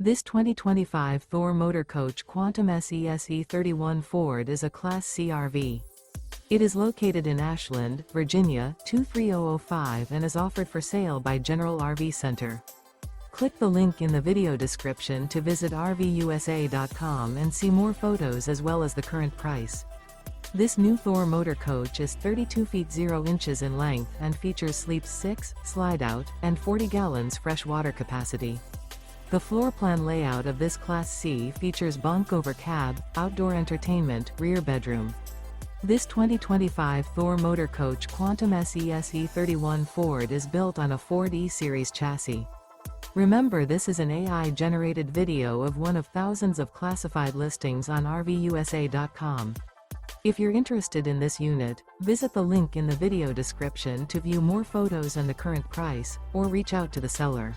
This 2025 Thor Motor Coach Quantum SE-31 Ford is a Class C RV. It is located in Ashland, Virginia, 23005 and is offered for sale by General RV Center. Click the link in the video description to visit RVUSA.com and see more photos as well as the current price. This new Thor Motor Coach is 32 feet 0 inches in length and features sleeps 6, Slideout, and 40 gallons fresh water capacity. The floor plan layout of this Class C features bunk over cab, outdoor entertainment, rear bedroom. This 2025 Thor Motor Coach Quantum SE-31 Ford is built on a Ford E-Series chassis. Remember, this is an AI-generated video of one of thousands of classified listings on RVUSA.com. If you're interested in this unit, visit the link in the video description to view more photos and the current price, or reach out to the seller.